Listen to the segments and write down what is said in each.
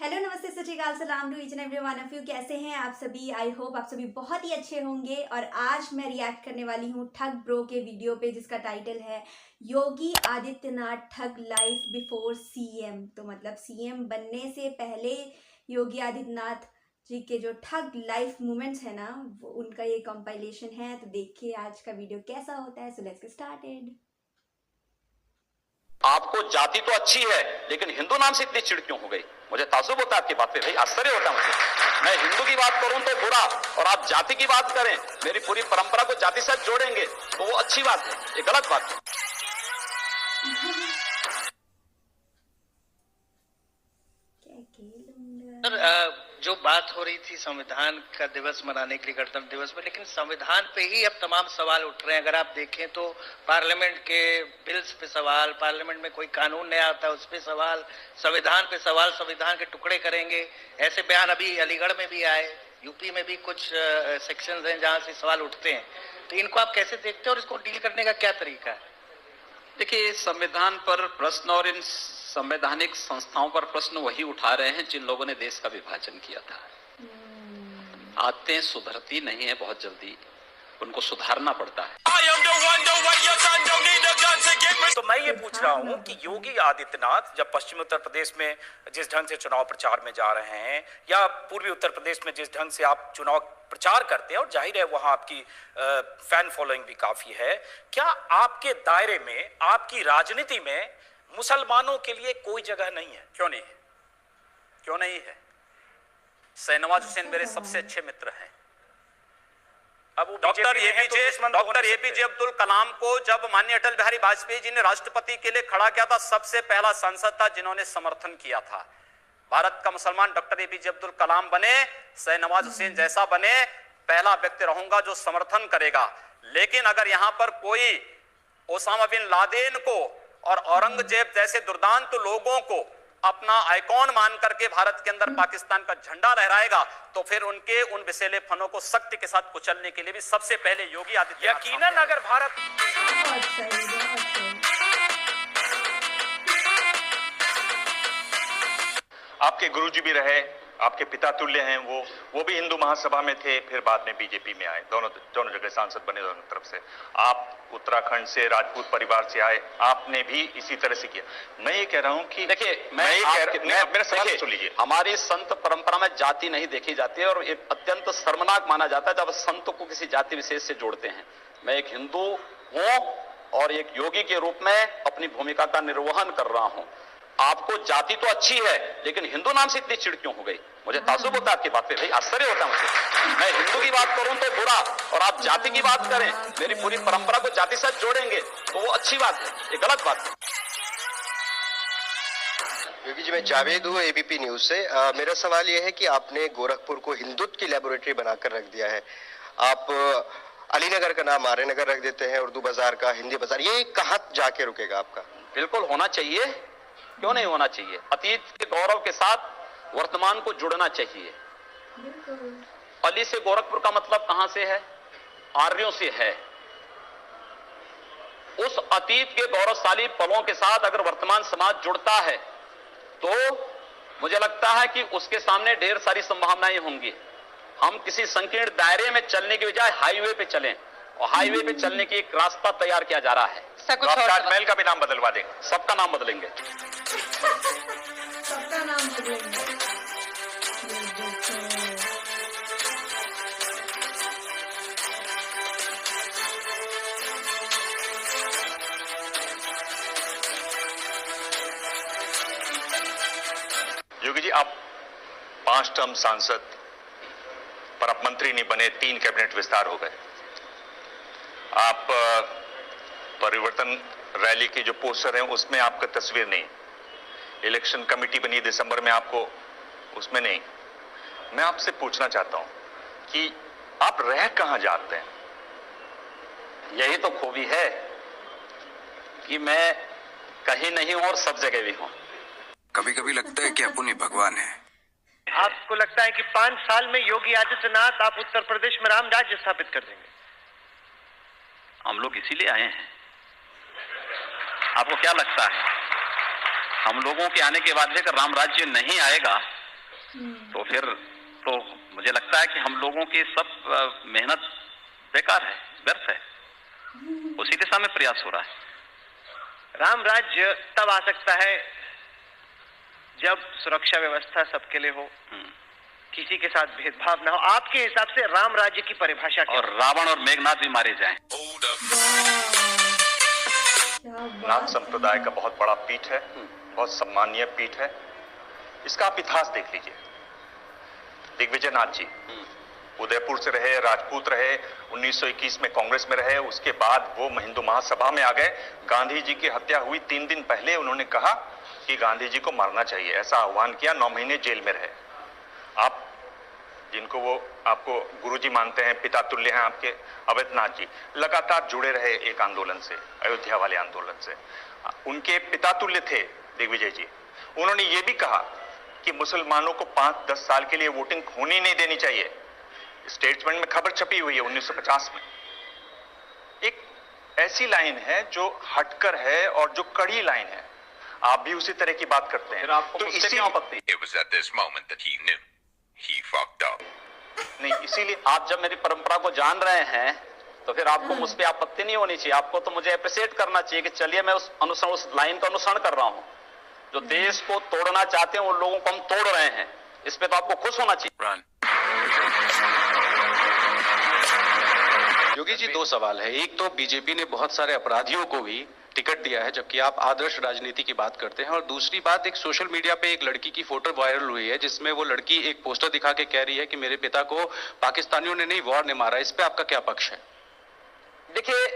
Hello, नमस्ते, सत श्री अकाल, सलाम to each and every one of you. कैसे हैं आप सभी? आई होप आप सभी बहुत ही अच्छे होंगे। और आज मैं रिएक्ट करने वाली हूँ ठग ब्रो के वीडियो पे, जिसका टाइटल है Yogi Adityanath thug life before CM. तो मतलब सीएम बनने से पहले योगी आदित्यनाथ जी के जो ठग लाइफ मोमेंट्स है ना, वो उनका ये कंपाइलेशन है। तो देखिए आज का वीडियो कैसा होता है। So let's get started. आपको जाति तो अच्छी है, लेकिन हिंदू नाम से इतनी चिढ़ क्यों हो गई? मुझे ताज्जुब होता है आपकी बात पे, भाई आश्चर्य होता है मुझे। मैं हिंदू की बात करूं तो बुरा, और आप जाति की बात करें, मेरी पूरी परंपरा को जाति से जोड़ेंगे तो वो अच्छी बात है, ये गलत बात है। सर, जो बात हो रही थी संविधान का दिवस मनाने के लिए, गणतंत्र दिवस में, लेकिन संविधान पे ही अब तमाम सवाल उठ रहे हैं। अगर आप देखें तो पार्लियामेंट के बिल्स पे सवाल, पार्लियामेंट में कोई कानून नया आता है उस पे सवाल, संविधान पे सवाल, संविधान के टुकड़े करेंगे, ऐसे बयान अभी अलीगढ़ में भी आए, यूपी में भी कुछ सेक्शंस हैं जहां से सवाल उठते हैं। तो इनको आप कैसे देखते हैं और इसको डील करने का क्या तरीका है? देखिए, संविधान पर प्रश्न और इन संवैधानिक संस्थाओं पर प्रश्न वही उठा रहे हैं जिन लोगों ने देश का विभाजन किया था। आदतें सुधरती नहीं है, बहुत जल्दी उनको सुधारना पड़ता है। तो मैं ये पूछ रहा हूँ कि योगी आदित्यनाथ जब पश्चिमी उत्तर प्रदेश में जिस ढंग से चुनाव प्रचार में जा रहे हैं, या पूर्वी उत्तर प्रदेश में जिस ढंग से आप चुनाव प्रचार करते हैं, और जाहिर है वहां आपकी फैन फॉलोइंग भी काफी है, क्या आपके दायरे में, आपकी राजनीति में मुसलमानों के लिए कोई जगह नहीं है? क्यों नहीं है? क्यों नहीं है? शाहनवाज हुसैन मेरे सबसे अच्छे मित्र हैं। अब डॉक्टर एपीजे अब्दुल कलाम को जब माननीय अटल बिहारी वाजपेयी जी ने राष्ट्रपति के लिए खड़ा किया था, सबसे पहला सांसद था जिन्होंने समर्थन किया था। भारत का मुसलमान डॉक्टर एपीजे अब्दुल कलाम बने, शाहनवाज हुसैन जैसा बने, पहला व्यक्ति रहूंगा जो समर्थन करेगा। लेकिन अगर यहां पर कोई ओसामा बिन लादेन को और औरंगजेब जैसे दुर्दांत लोगों को अपना आइकॉन मान करके भारत के अंदर पाकिस्तान का झंडा लहराएगा, तो फिर उनके उन विषैले फनों को सख्ती के साथ कुचलने के लिए भी सबसे पहले योगी आदित्यनाथ। यकीनन अगर भारत आपके गुरुजी भी रहे, आपके पिता तुल्य हैं, वो भी हिंदू महासभा में थे, फिर बाद में बीजेपी में आए, दोनों जगह सांसद बने दोनों तरफ से। आप उत्तराखंड से राजपूत परिवार से आए, आपने भी इसी तरह से किया। मैं ये कह रहा हूं कि देखिए, मेरा सवाल सुन लीजिए। हमारी संत परंपरा में जाति नहीं देखी जाती है, और ये अत्यंत शर्मनाक माना जाता है जब संत को किसी जाति विशेष से जोड़ते हैं। मैं एक हिंदू हूं और एक योगी के रूप में अपनी भूमिका का निर्वहन कर रहा हूं। आपको जाति तो अच्छी है, लेकिन हिंदू नाम से इतनी चिढ़ क्यों हो गई? मुझे ताज्जुब होता है आपकी बात पे, भाई आश्चर्य होता है मुझे। मैं हिंदू की बात करूं तो बुरा, और आप जाति की बात करें, मेरी पूरी परंपरा को जाति से जोड़ेंगे तो वो अच्छी बात है, ये गलत बात है। योगी जी, मैं जावेद हूँ एबीपी न्यूज से। मेरा सवाल यह है कि आपने गोरखपुर को हिंदुत्व की लेबोरेटरी बनाकर रख दिया है। आप अलीनगर का नाम आर्य नगर रख देते हैं, उर्दू बाजार का हिंदी बाजार, ये कहाँ जाके रुकेगा आपका? बिल्कुल होना चाहिए, क्यों नहीं होना चाहिए? अतीत के गौरव के साथ वर्तमान को जुड़ना चाहिए। अली से गोरखपुर का मतलब कहां से है? आर्यों से है। उस अतीत के गौरवशाली पलों के साथ अगर वर्तमान समाज जुड़ता है तो मुझे लगता है कि उसके सामने ढेर सारी संभावनाएं होंगी। हम किसी संकीर्ण दायरे में चलने की बजाय हाईवे पे चलें, और हाईवे पे चलने की एक रास्ता तैयार किया जा रहा है। ताजमहल का भी नाम बदलवा देंगे, सबका नाम बदलेंगे। सबका नाम बदलेंगे। योगी जी, आप 5 टर्म सांसद, पर आप मंत्री नहीं बने, 3 कैबिनेट विस्तार हो गए। आप परिवर्तन रैली के जो पोस्टर हैं उसमें आपका तस्वीर नहीं, इलेक्शन कमेटी बनी दिसंबर में, आपको उसमें नहीं। मैं आपसे पूछना चाहता हूं कि आप रह कहां जाते हैं? यही तो खूबी है कि मैं कहीं नहीं हूं और सब जगह भी हूं। कभी कभी लगता है कि अपन ही भगवान है। आपको लगता है कि 5 साल में योगी आदित्यनाथ आप उत्तर प्रदेश में राम राज्य स्थापित कर देंगे? हम लोग इसीलिए आए हैं। आपको क्या लगता है हम लोगों के आने के बाद लेकर राम राज्य नहीं आएगा तो फिर तो मुझे लगता है कि हम लोगों की सब मेहनत बेकार है, व्यर्थ है। उसी दिशा में प्रयास हो रहा है। राम राज्य तब आ सकता है जब सुरक्षा व्यवस्था सबके लिए हो, किसी के साथ भेदभाव ना हो। आपके हिसाब से राम राज्य की परिभाषा क्या? और रावण और मेघनाथ भी मारे जाएं। नाथ संप्रदाय का बहुत बड़ा पीठ है, बहुत सम्मानीय पीठ है। इसका आप इतिहास देख लीजिए। दिग्विजय नाथ जी उदयपुर से रहे, राजपूत रहे, 1921 में कांग्रेस में रहे। उसके बाद वो हिंदू महासभा में आ गए। गांधी जी की हत्या हुई 3 दिन पहले उन्होंने कहा कि गांधी जी को मारना चाहिए, ऐसा आह्वान किया। 9 महीने जेल में रहे। आप जिनको वो आपको गुरुजी मानते हैं, पिता तुल्य हैं आपके, अवैधनाथ जी लगातार जुड़े रहे एक आंदोलन से, अयोध्या वाले आंदोलन से। उनके पिता तुल्य थे दिग्विजय जी। उन्होंने ये भी कहा कि मुसलमानों को 5-10 साल के लिए वोटिंग होनी नहीं देनी चाहिए। स्टेटमेंट में खबर छपी हुई है 1950 में। एक ऐसी लाइन है जो हटकर है और जो कड़ी लाइन है। आप भी उसी तरह की बात करते हैं। तो इसी नहीं, इसीलिए आप जब मेरी परंपरा को जान रहे हैं तो फिर आपको मुझ पे आपत्ति नहीं होनी चाहिए। आपको तो मुझे अप्रिशिएट करना चाहिए कि चलिए मैं उस लाइन का अनुसरण कर रहा हूं। जो देश को तोड़ना चाहते हैं उन लोगों को हम तोड़ रहे हैं, इस पे तो आपको खुश होना चाहिए। योगी जी, 2 सवाल है। एक तो बीजेपी ने बहुत सारे अपराधियों को भी टिकट दिया है, जबकि आप आदर्श राजनीति की बात करते हैं। और दूसरी बात, एक सोशल मीडिया पे एक लड़की की फोटो वायरल हुई है जिसमें वो लड़की एक पोस्टर दिखा के कह रही है कि मेरे पिता को पाकिस्तानियों ने नहीं, वॉर ने मारा। इस पे आपका क्या पक्ष है? देखिए,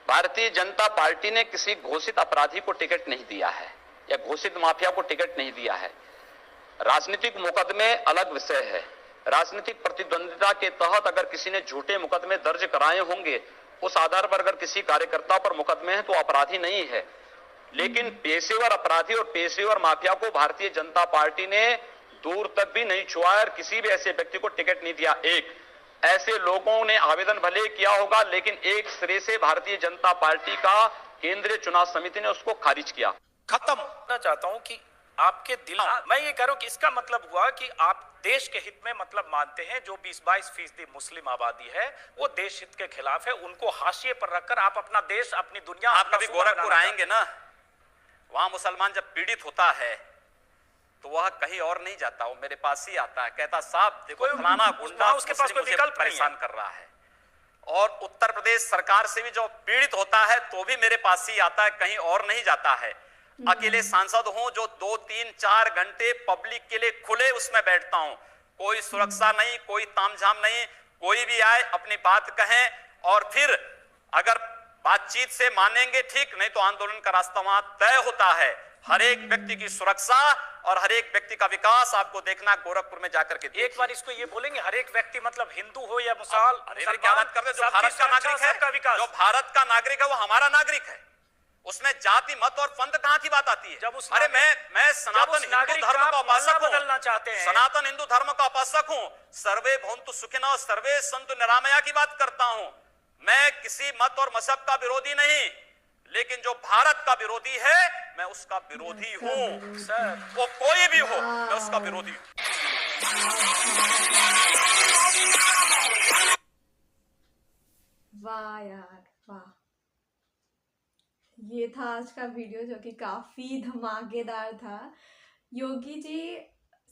भारतीय जनता पार्टी ने किसी घोषित अपराधी को टिकट नहीं दिया है या घोषित माफिया को टिकट नहीं दिया है। राजनीतिक मुकदमे अलग विषय है। राजनीतिक प्रतिद्वंदिता के तहत अगर किसी ने झूठे मुकदमे दर्ज कराए होंगे, उस आधार पर अगर किसी कार्यकर्ता पर मुकदमे हैं तो अपराधी नहीं है। लेकिन पेशेवर अपराधी और पेशेवर माफिया को भारतीय जनता पार्टी ने दूर तक भी नहीं छुआ और किसी भी ऐसे व्यक्ति को टिकट नहीं दिया। एक ऐसे लोगों ने आवेदन भले किया होगा, लेकिन एक सिरे से भारतीय जनता पार्टी का केंद्रीय चुनाव समिति ने उसको खारिज किया। खत्म करना चाहता हूं कि आपके दिल, मैं ये कह रहा हूं कि इसका मतलब हुआ कि आप देश के हित में मतलब मानते हैं। जो 20-22% मुस्लिम आबादी है वो देश हित के खिलाफ है। उनको हाशिए पर रखकर आप अपना देश, अपनी दुनिया, आप कभी गोरखपुर आएंगे ना, वहां मुसलमान जब पीड़ित होता है तो वह कहीं और नहीं जाता, वो मेरे पास ही आता है, कहता साहब देखो फलाना गुंडा उसके पास कोई विकल्प परेशान कर रहा है। और उत्तर प्रदेश सरकार से भी जो पीड़ित होता है तो भी मेरे पास ही आता है, कहीं और नहीं जाता है। अकेले सांसद हूं जो 2, 3, 4 घंटे पब्लिक के लिए खुले उसमें बैठता हूं। कोई सुरक्षा नहीं, कोई तामझाम नहीं, कोई भी आए अपनी बात कहें और फिर अगर बातचीत से मानेंगे ठीक, नहीं तो आंदोलन का रास्ता वहां तय होता है। हर एक व्यक्ति की सुरक्षा और हर एक व्यक्ति का विकास आपको देखना गोरखपुर में जाकर के। एक बार इसको ये बोलेंगे, हर एक व्यक्ति मतलब हिंदू हो या मुसलमान, क्या बात कर रहे हो? जो भारत का नागरिक है, जो भारत का नागरिक है वो हमारा नागरिक है। उसमें जाति मत और पंथ कहां की बात आती है? अरे मैं सनातन हिंदू धर्म का उपासक हूं, बदलना चाहते हैं। सनातन हिंदू धर्म का उपासक हूं। सर्वे भवन्तु सुखिनः सर्वे सन्तु निरामया की बात करता हूं। मैं किसी मत और मजहब का विरोधी नहीं, लेकिन जो भारत का विरोधी है मैं उसका विरोधी हूं। सर वो कोई भी हो, मैं उसका विरोधी हूं। वाह यार वाह, ये था आज का वीडियो जो कि काफ़ी धमाकेदार था। योगी जी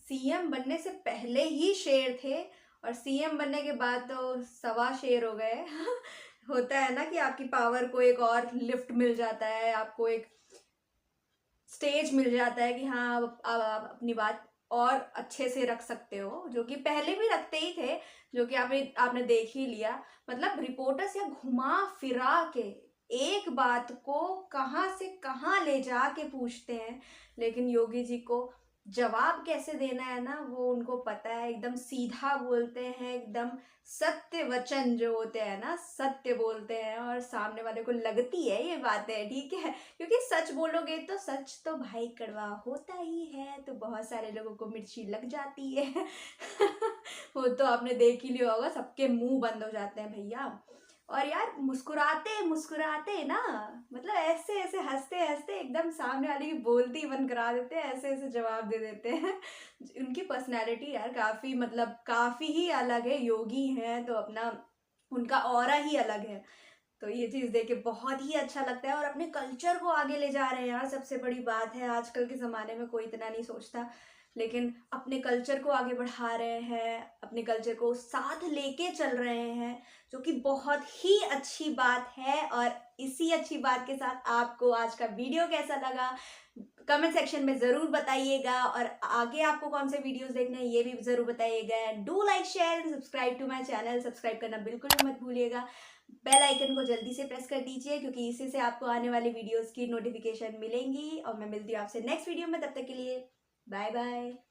सीएम बनने से पहले ही शेर थे और सीएम बनने के बाद तो सवा शेर हो गए। होता है ना कि आपकी पावर को एक और लिफ्ट मिल जाता है, आपको एक स्टेज मिल जाता है कि हाँ आप अपनी बात और अच्छे से रख सकते हो, जो कि पहले भी रखते ही थे, जो कि आपने देख ही लिया। मतलब रिपोर्टर्स या घुमा फिरा के एक बात को कहाँ से कहाँ ले जा के पूछते हैं, लेकिन योगी जी को जवाब कैसे देना है ना वो उनको पता है। एकदम सीधा बोलते हैं, एकदम सत्य वचन जो होते हैं ना, सत्य बोलते हैं और सामने वाले को लगती है ये बातें, ठीक है, क्योंकि सच बोलोगे तो सच तो भाई कड़वा होता ही है, तो बहुत सारे लोगों को मिर्ची लग जाती है। वो तो आपने देख ही लिया होगा, सबके मुंह बंद हो जाते हैं भैया। और यार मुस्कुराते मुस्कुराते ना, मतलब ऐसे ऐसे हंसते हंसते एकदम सामने वाले की बोलती बंद करा देते हैं, ऐसे ऐसे जवाब दे देते हैं। उनकी पर्सनैलिटी यार काफ़ी मतलब काफ़ी ही अलग है, योगी हैं तो अपना उनका ऑरा ही अलग है। तो ये चीज़ देख के बहुत ही अच्छा लगता है और अपने कल्चर को आगे ले जा रहे हैं यार, सबसे बड़ी बात है। आजकल के ज़माने में कोई इतना नहीं सोचता, लेकिन अपने कल्चर को आगे बढ़ा रहे हैं, अपने कल्चर को साथ लेके चल रहे हैं, जो कि बहुत ही अच्छी बात है। और इसी अच्छी बात के साथ आपको आज का वीडियो कैसा लगा कमेंट सेक्शन में ज़रूर बताइएगा, और आगे आपको कौन से वीडियोस देखने हैं ये भी ज़रूर बताइएगा। Do like share and subscribe to my channel, subscribe करना बिल्कुल भी मत भूलिएगा। बेल आइकन को जल्दी से प्रेस कर दीजिए, क्योंकि इसी से आपको आने वाले वीडियोस की नोटिफिकेशन मिलेंगी। और मैं मिलती हूँ आपसे नेक्स्ट वीडियो में, तब तक के लिए बाय बाय।